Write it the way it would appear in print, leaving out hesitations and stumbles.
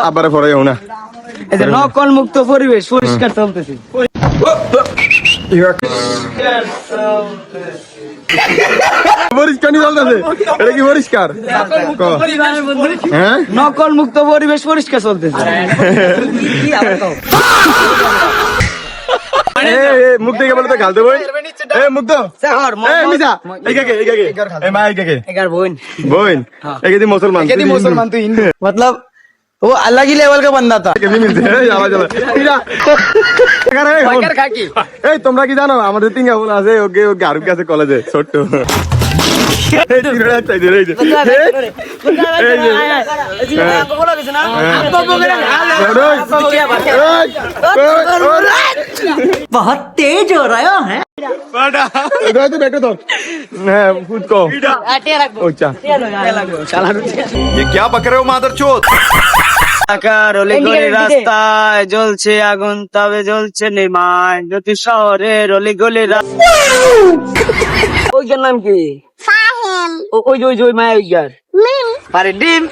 আবার পরে না এই যে নকল মুক্ত পরিবেশ পরিষ্কার চলতেছে। পরিষ্কার নি চলতেছে, এটা কি পরিষ্কার? হ্যাঁ, নকল মুক্ত পরিবেশ পরিষ্কার চলতেছে। মুখ দেখে বলে তো গালতে বই মুখ তো বোন एक मुसलमान तो हिंदू मतलब वो अलग ही लेवल का बंदा था। তোমরা কি জানো আমাদের তিন বোন আছে, ওকে গারুকে আছে কলেজে ছোট্ট बहुत तेज हो रहा है। ये क्या बक रहे हो मादरचोद? অলিগলি রাস্তায় জ্বলছে আগুন, তবে জ্বলছে নিমাই জ্যোতি শহরের অলিগলি রাস্তা। ওইটার নাম কি? ওই যে মায়া ওইটার আরে ডিম।